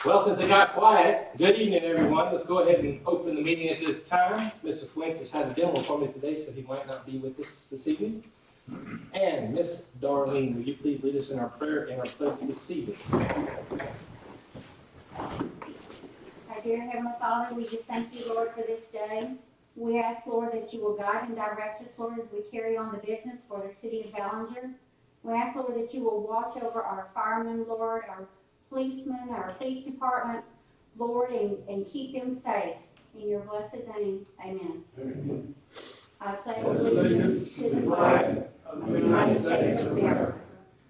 Well, since it got quiet, good evening, everyone. Let's go ahead and open the meeting at this time. Mr. Fuentes had a demo for me today, so he might not be with us this evening. And Miss Darlene, will you please lead us in our prayer and our pledge this evening? Our dear Heavenly Father, we just thank you, Lord, for this day. We ask, Lord, that you will guide and direct us, Lord, as we carry on the business for the city of Ballinger. We ask, Lord, that you will watch over our firemen, Lord, our policemen, our police department, Lord, and keep them safe. In your blessed name, amen. Amen. I pledge allegiance to the flag of the United States of America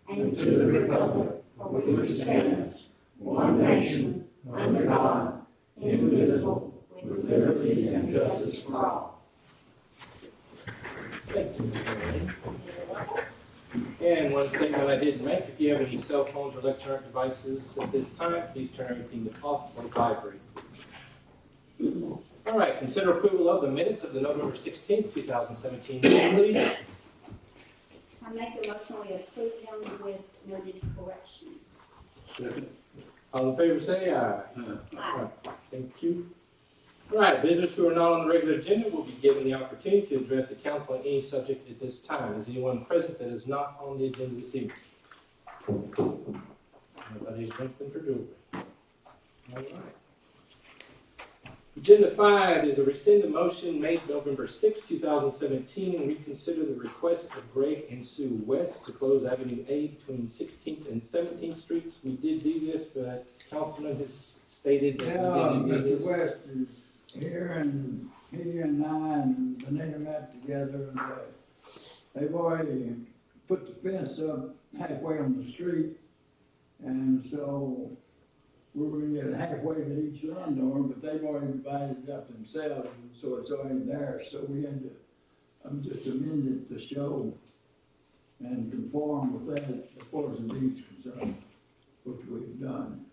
and to the republic for which it stands, one nation, under God, indivisible, with liberty and justice for all. Thank you. And one statement I didn't make, if you have any cell phones or electronic devices at this time, please turn everything off or vibrate. All right, consider approval of the minutes of the November 16th, 2017 meeting, please. I make a motion we approve them with noted corrections. All in favor say aye. Aye. Thank you. All right, visitors who are not on the regular agenda will be given the opportunity to address the council on any subject at this time. Is anyone present that is not on the agenda this evening? Nobody's jumping for jewelry. All right. Agenda 5 is a rescind the motion made November 6, 2017, and reconsider the request of Greg and Sue West to close Avenue A between 16th and 17th Streets. We did do this, but Councilman has stated that we didn't do Mr. this. West is here, and he and I and Benita met together, and they've already put the fence up halfway on the street, and so we were gonna get halfway to each landowner, but they've already divided it up themselves, and so it's already there, so we had to, just amend it to show and conform with that as far as the deed's concerned, which we've done.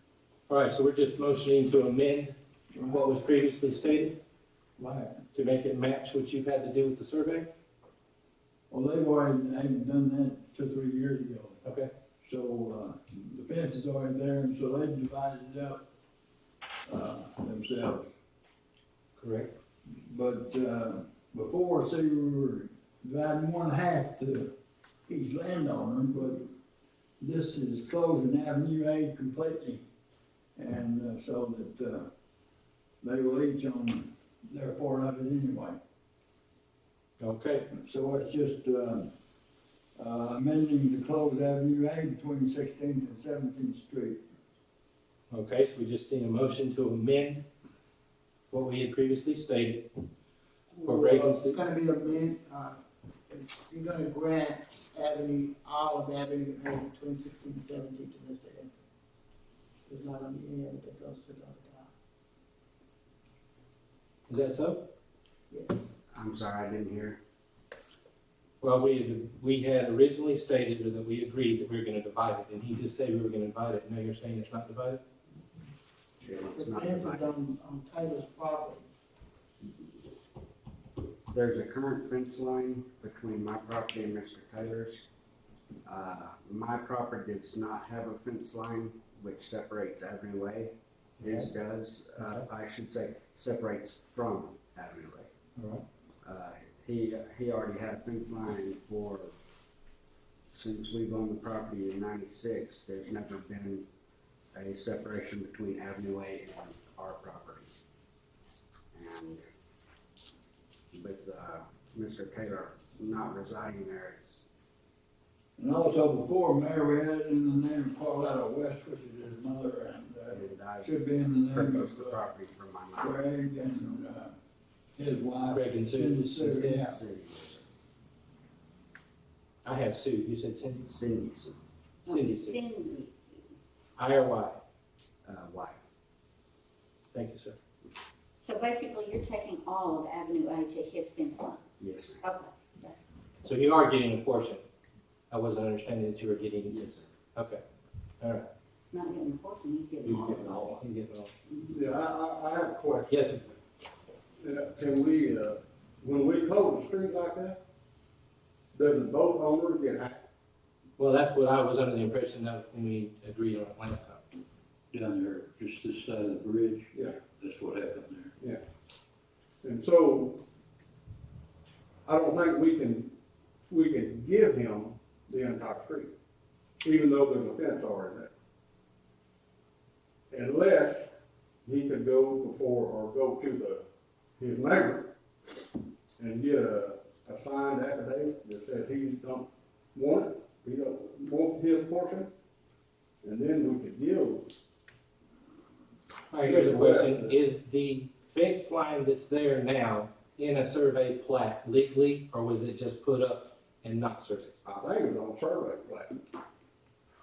All right, so we're just motioning to amend what was previously stated Right. to make it match what you've had to do with the survey? Well, they've done that 2 or 3 years ago. Okay. So, the fence is already there, and so they've divided it up, themselves. Correct. But, before, see, we were dividing 1/2 to each landowner, but this is closing Avenue A completely. And, so that, they will each own their part of it anyway. Okay. So it's just, amending to close Avenue A between 16th and 17th Street. Okay, so we just need a motion to amend what we had previously stated. For vacancy. It's gonna be you're gonna grant all of Avenue A between 16 and 17 to Mr. Evans. There's not gonna be any of it that goes to the other guy. Is that so? I'm sorry, I didn't hear. Well, we had originally stated that we agreed that we were gonna divide it, and he just said we were gonna divide it. Now you're saying it's not divided? It's The not fence is divided. on Taylor's property. There's a current fence line between my property and Mr. Taylor's. My property does not have a fence line which separates Avenue A. His does, I should say, separates from Avenue A. All right. He already had a fence line since we've owned the property in '96. There's never been a separation between Avenue A and our property. And with Mr. Taylor not residing there, it's And also before, Mayor, we had it in the name of Colorado West, which is his mother, and, I should be in the name purchased the of, property from my mother. Greg and, his wife. Greg and Sue. Cindy Sue, Instead. yeah. I have Sue. You said Cindy? Cindy, Cindy Sue. Cindy. I or Y? wife. Thank you, sir. So basically, you're taking all of Avenue A to his fence line? Yes, ma'am. Okay. Yes. So you are getting a portion. I wasn't understanding that you were getting. Yes, sir. Okay. All right. Not getting a portion, he's getting You're all. getting all. You're getting all. Yeah, I have a question. Yes, sir. Can we, when we close the street like that, doesn't both owners get half? Well, that's what I was under the impression of when we agreed on it last time. down there, just this side of the bridge. Yeah. That's what happened there. And so, I don't think we can give him the entire street, even though there's a fence already there. Unless he could go before, or go to his neighbor and get a signed affidavit that says he don't want it, he don't want his portion, and then we could give. All right, here's a question. Is the fence line that's there now in a survey plat legally, or was it just put up and not surveyed? I think it was on survey plat.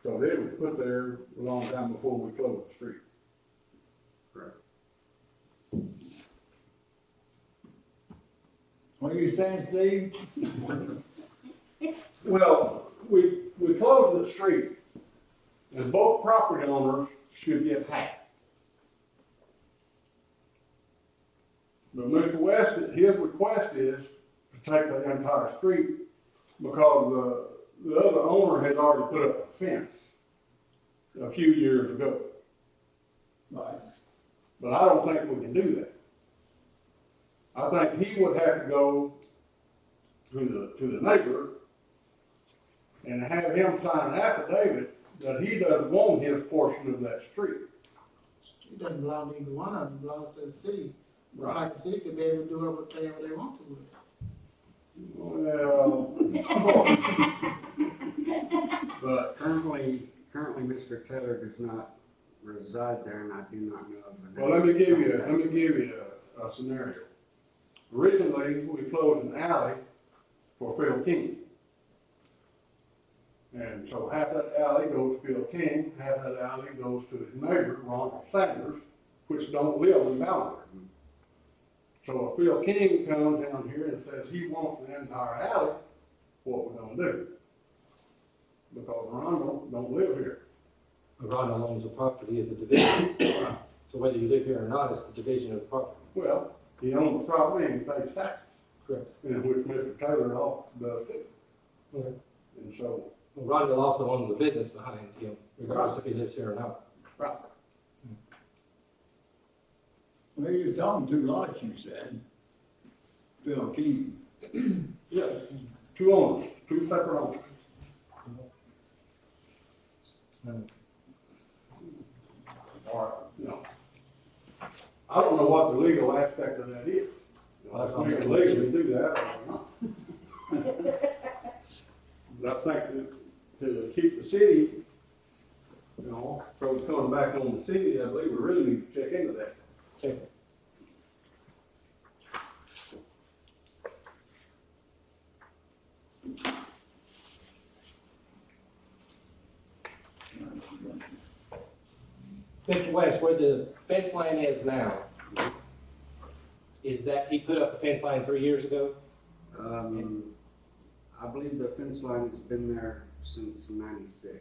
So it was put there a long time before we closed the street. Correct. What are you saying, Steve? Well, we closed the street, and both property owners should get half. But Mr. West, his request is to take the entire street because the other owner has already put up a fence a few years ago. Right. But I don't think we can do that. I think he would have to go to the neighbor and have him sign an affidavit that he doesn't want his portion of that street. It doesn't belong to either one of them, it belongs to the city. Right. Like the city could be able to do whatever they want to with it. Well, but Currently, Mr. Taylor does not reside there, and I do not know of. well, let me give you a scenario. Recently, we closed an alley for Phil King. And so half that alley goes to Phil King, half that alley goes to his neighbor, Ronald Sanders, which don't live in Ballinger. So if Phil King comes down here and says he wants the entire alley, what we gonna do? Because Ronald don't live here. Ronald owns the property of the division. So whether you live here or not, it's the division of the property. Well, he owns the property and he pays taxes, Correct. and which Mr. Taylor also does too. Okay. And so, Well, Rondell also owns the business behind him, regardless if he lives here or not. right, Well, you're talking two lots, you said. Phil King. yes, two owners, two separate owners. Or, you know, I don't know what the legal aspect of that is. You know, if we can legally do that or not. But I think to keep the city, you know, from coming back on the city, I believe we really need to check into that. Okay. Mr. West, where the fence line is now, is that, he put up a fence line 3 years ago? I believe the fence line has been there since '96,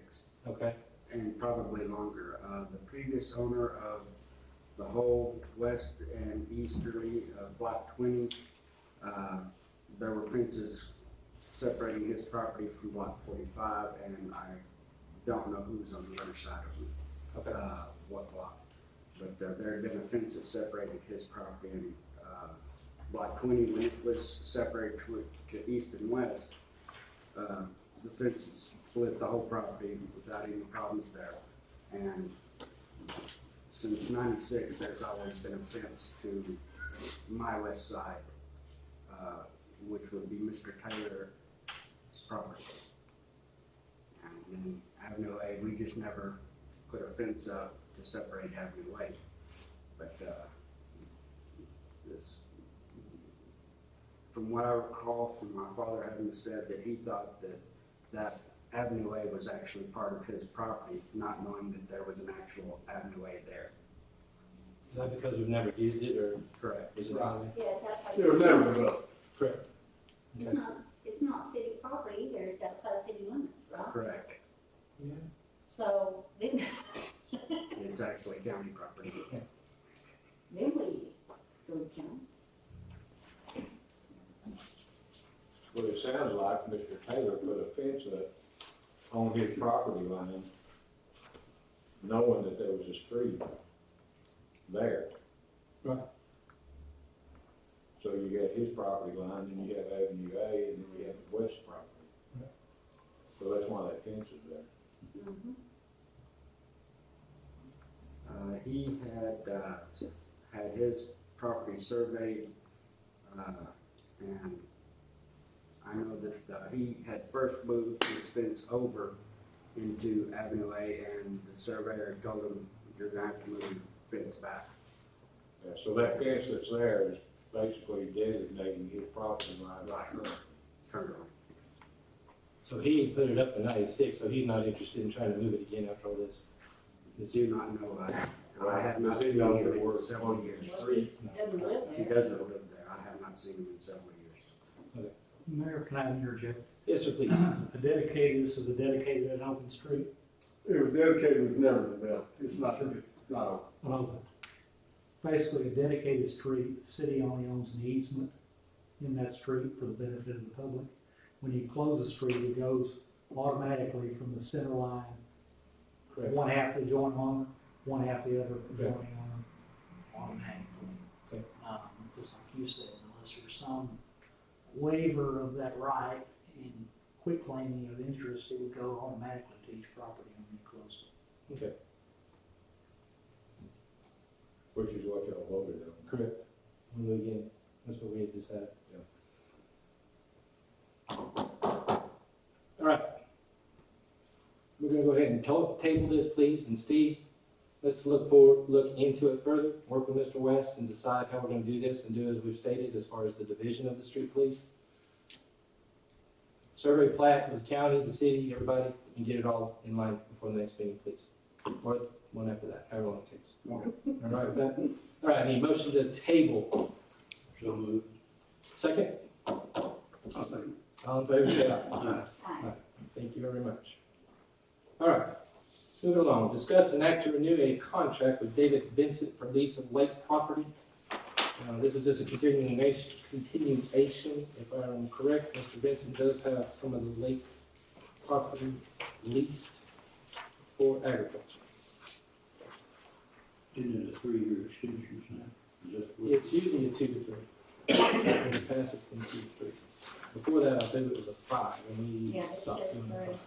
Okay, and probably longer. The previous owner of the whole west and easterly of Block 20, there were fences separating his property from Block 45, and I don't know who's on the other side of them. okay. What block. But there had been a fence that separated his property and Block 20, when it was separated to east and west, the fences split the whole property without any problems there. And since '96, there's always been a fence to my west side, which would be Mr. Taylor's property. And then Avenue A, we just never put a fence up to separate Avenue A. But this, from what I recall from my father having said that he thought that Avenue A was actually part of his property, not knowing that there was an actual Avenue A there. Is that because we've never used it, or Correct. is it? Right. Yes, that's how It was never developed. Correct. it's not city property either, it's outside city limits, right? Correct. Yeah. So, then It's actually county property. what do you go to county? Well, it sounds like Mr. Taylor put a fence up on his property line knowing that there was a street there. Right. So you got his property line, and you have Avenue A, and then we have the west property. Right. So that's why that fence is there. Mhm. He had his property surveyed, and I know that he had first moved his fence over into Avenue A, and the surveyor told him, you're gonna have to move your fence back. Yeah, so that fence that's there is basically designating his property line right now. Currently. So he had put it up in 96, so he's not interested in trying to move it again after all this. I do not know, I have not Does he seen know him that in we're several on years. the Well, street? he doesn't live He there. doesn't live there, I have not seen him in several years. Mayor, can I interject? Yes, sir, please. This is a dedicated and open street. It was dedicated, it was never developed, it's not open. Open. Basically, a dedicated street, the city only owns an easement in that street for the benefit of the public. When you close the street, it goes automatically from the center line, Correct. one half the adjoining owner, one half the other adjoining owner, automatically. Okay. Just like you said, unless there's some waiver of that right and quick claiming of interest, it would go automatically to each property when you close it. Okay, Which is what y'all voted on. correct. We'll do it again. That's what we had decided. All right. We're gonna go ahead and table this, please, and Steve, let's look into it further, work with Mr. West and decide how we're gonna do this and do as we've stated as far as the division of the street, please. Survey plat with the county, the city, everybody, and get it all in line before the next meeting, please. Or one after that, however long it takes. All right with that? All right, I need a motion to table. So moved. Second? I'll second. All in favor, say aye. Aye. Thank you very much. All right, moving along. Discuss and act to renew a contract with David Vinson for lease of lake property. This is just a continuation, if I'm correct. Mr. Vinson does have some of the lake property leased for agriculture. Isn't it a 3-year extension now? Is that what- It's usually a 2 to 3. In the past, it's been 2 to 3. Before that, I think it was a 5, and we Yeah, it stopped says doing 3. 5.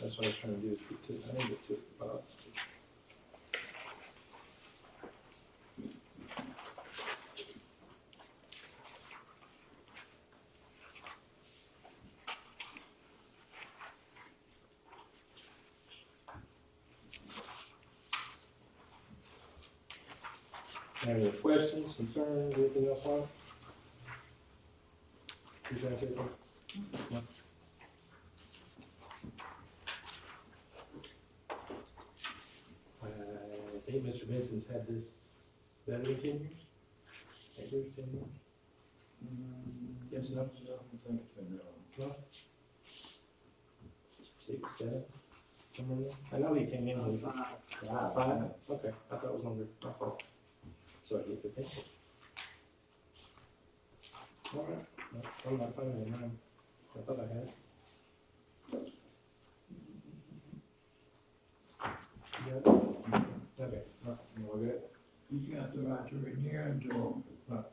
That's what I was trying to do, is put 2. I think it's 2 at the bottom. Any questions, concerns, anything else on it? You trying to say something? No? I think Mr. Vinson's had this better than 10 years? 8 years, 10 years? Yes, no? I don't think it's been that long. No? 6, 7, somewhere in there? I know he came in with 5, okay, I thought it was longer, my fault. So I get the thing. All right, no, I'm not finding it now. I thought I had it. You got it? Okay, all right, we're good. He's got the right to renew until Right.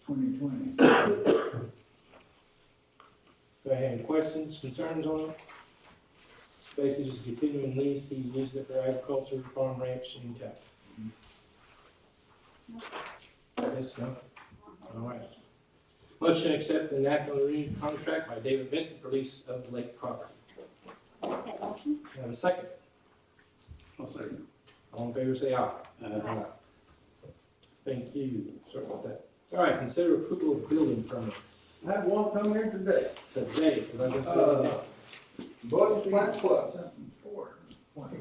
2020. Do I have any questions, concerns on it? Basically just a continuing lease, he used it for agriculture, farm, ranch, and tech. Yes, no? All right. Motion to accept and act on the renewed contract by David Vinson for lease of lake property. Okay, motion? Do I have a second? I'll second. All in favor, say aye. Aye. Thank you, sorry about that. All right, consider approval of building permits I had one come here today, today, because I just got it. Budget Plant Club, Something for 20.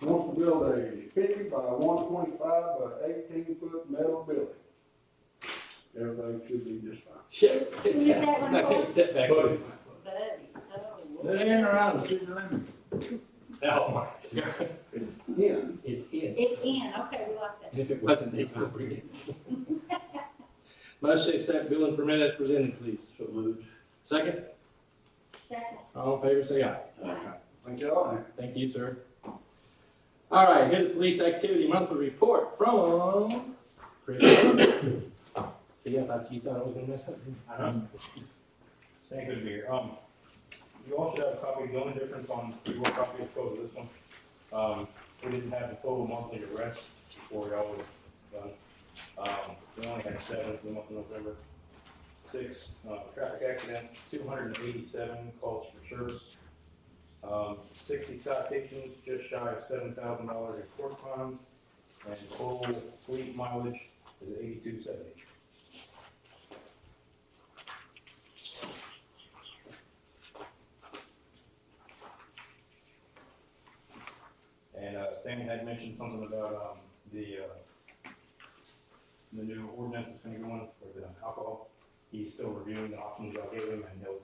wants to build a 50 by 125 by 18-foot metal building. Everything should be just fine. Shit, it's, Who is that one not gonna for? sit back. Budget. Buddy, so. They're in and around the city limit. Oh my God. Yeah. It's in. It's in, okay, we like that. And if it wasn't, they'd still bring it. Motion to accept billing permit as presented, please. So moved. Second, Second. all in favor, say aye. Aye. Thank you all. Thank you, sir. All right, here's the police activity monthly report from Chris. See, I thought you thought I was gonna mess up. I know. Thank you to be here. You all should have a copy of the only difference on your copy as opposed to this one. We didn't have the total monthly arrests before y'all was done. We only had 7 for the month of November. 6 traffic accidents, 287 calls for service. 60 citations, just shy of $7,000 in court fines, and total fleet mileage is 8270. And Stanley had mentioned something about the new ordinance that's going to go in for the alcohol. He's still reviewing the options I gave him, and he'll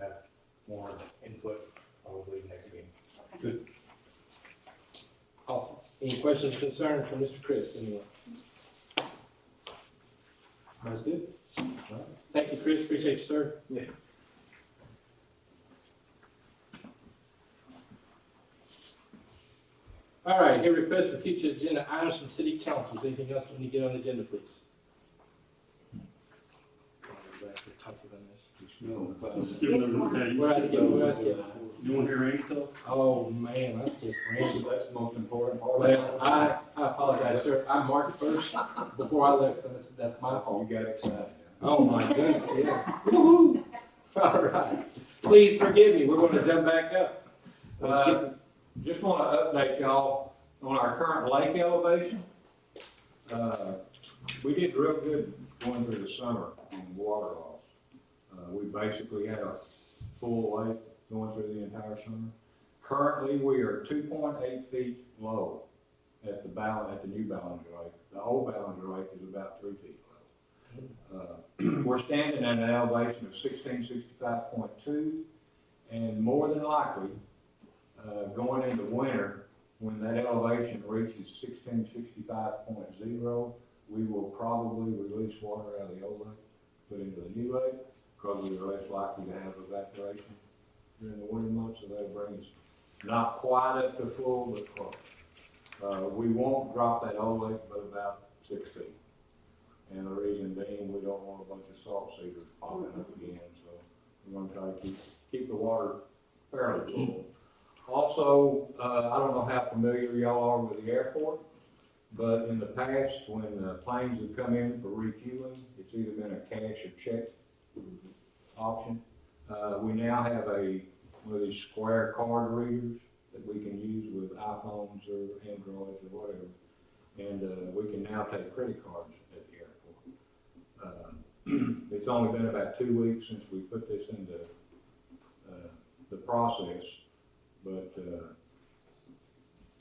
have more input probably next meeting. Good. Awesome. Any questions, concerns from Mr. Chris, anyone? That's good. All right. Thank you, Chris, appreciate you, sir. Yeah. All right, here request for future agenda items from city councils. Anything else we need to get on the agenda, please? Where I skip? You want to hear Randy talk? Oh, man, I skipped Randy. That's the most important part. Well, I apologize, sir. I marked first before I left. That's my fault. You got excited. Oh, my goodness, yeah. Woo-hoo. All right. Please forgive me. We're going to jump back up. Let's get Just want to update y'all on our current lake elevation. We did real good going through the summer on water loss. We basically had a full lake going through the entire summer. Currently, we are 2.8 feet low at the new Ballinger Lake. The old Ballinger Lake is about 3 feet low. We're standing at an elevation of 1665.2, and more than likely, going into winter, when that elevation reaches 1665.0, we will probably release water out of the old lake, put into the new lake, because we are less likely to have evaporation during the winter months, so that'll bring us not quite up to full, but close. We won't drop that old lake but about 6 feet. And the reason being, we don't want a bunch of salt cedars popping up again, so we're gonna try to keep the water fairly full. Also, I don't know how familiar y'all are with the airport, but in the past, when planes have come in for refueling, it's either been a cash or check option. We now have one of these square card readers that we can use with iPhones or Androids or whatever, and we can now take credit cards at the airport. It's only been about 2 weeks since we put this into the process, but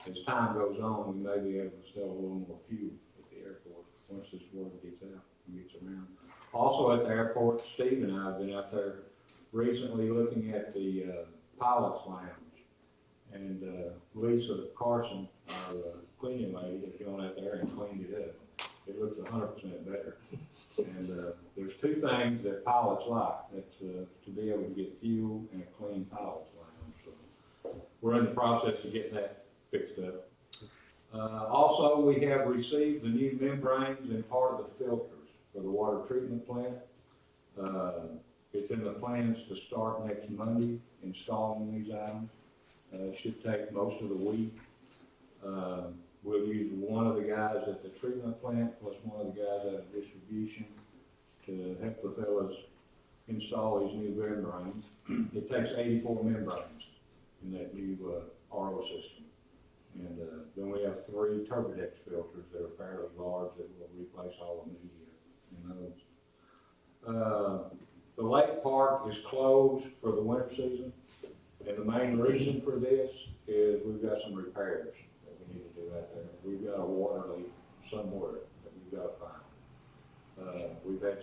as time goes on, we may be able to sell a little more fuel at the airport once this word gets out and gets around. Also at the airport, Steve and I have been out there recently looking at the pilot's lounge, and Lisa Carson, our cleaning lady, has gone out there and cleaned it up. It looks 100% better. And there's 2 things that pilots like. That's to be able to get fuel and a clean pilot's lounge. So we're in the process of getting that fixed up. Also, we have received the new membranes and part of the filters for the water treatment plant. It's in the plans to start next Monday installing these items. It should take most of the week. We'll use one of the guys at the treatment plant plus one of the guys at distribution to help the fellas install these new membranes. It takes 84 membranes in that new RO system. And then we have 3 Turbodex filters that are fairly large that will replace all the media in those. The lake park is closed for the winter season, and the main reason for this is we've got some repairs that we need to do out there. We've got a water leak somewhere that we've got to find. We've had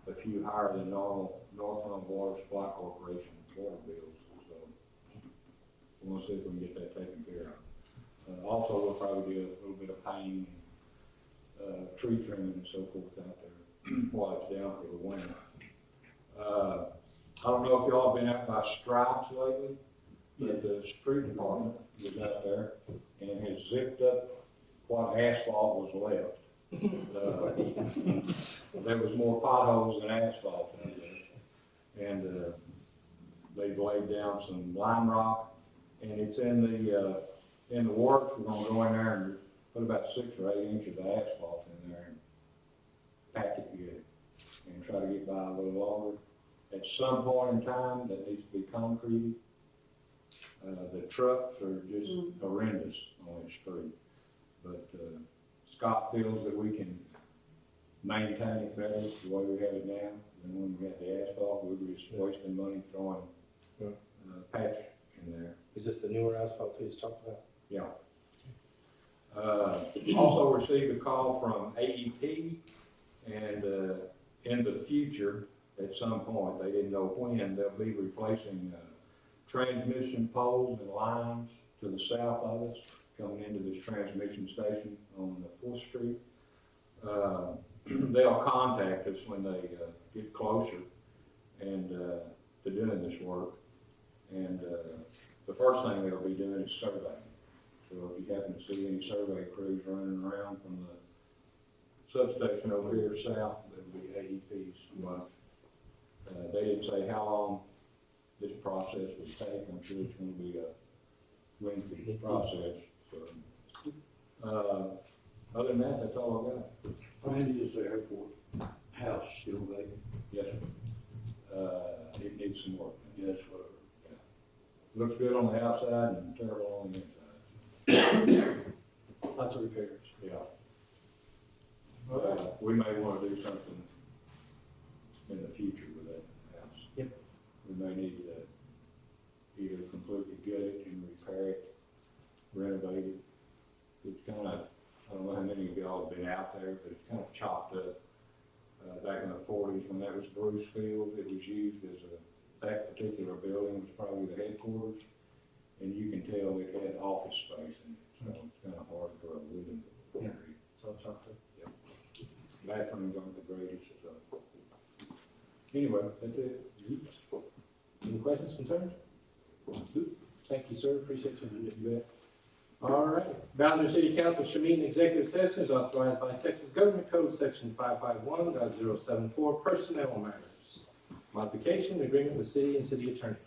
a few higher than normal Northland Water Supply Corporation water bills, so we'll see if we can get that taken care of. Also, we'll probably do a little bit of painting, tree trimming and so forth out there while it's down for the winter. I don't know if y'all have been out by Stripes lately, but the street department was out there and has zipped up what asphalt was left. There was more potholes than asphalt in there. And, they've laid down some lime rock, and it's in the works. We're gonna go in there and put about 6 or 8 inches of asphalt in there and pack it good and try to get by a little longer. At some point in time, that needs to be concreted. The trucks are just horrendous on the street. But, Scott feels that we can maintain it better the way we have it now than when we had the asphalt. We were just wasting money throwing patch in there. Is this the newer asphalt we just talked about? Yeah. Also received a call from AEP, and in the future, at some point, they didn't know when, they'll be replacing transmission poles and lines to the south of us, coming into this transmission station on the 4th Street. They'll contact us when they get closer and to doing this work. And the first thing they'll be doing is surveying. So if you happen to see any survey crews running around from the substation over here south, there'll be AEPs. But they didn't say how long this process would take. I'm sure it's going to be a lengthy process. So, other than that, that's all I've got. Randy, is the airport house still vacant? Yes, sir. It needs some work. Yes, whatever. Looks good on the outside and terrible on the inside. Lots of repairs. Yeah. We may want to do something in the future with that house. Yep. We may need to either completely gut it and repair it, renovate it. It's kind of, I don't know how many of y'all have been out there, but it's kind of chopped up. Back in the 40s when that was Bruce Field, it was used as that particular building was probably the headquarters, and you can tell it had office space in it, so it's kind of hard for a living area. So chopped up. Bathrooms aren't the greatest, so. Anyway, that's it. Any questions, concerns? Thank you, sir. Appreciate you. You bet. All right. Ballinger City Council should meet in executive session as authorized by Texas Government Code Section 551.074, personnel matters. Modification agreement with city and city attorney.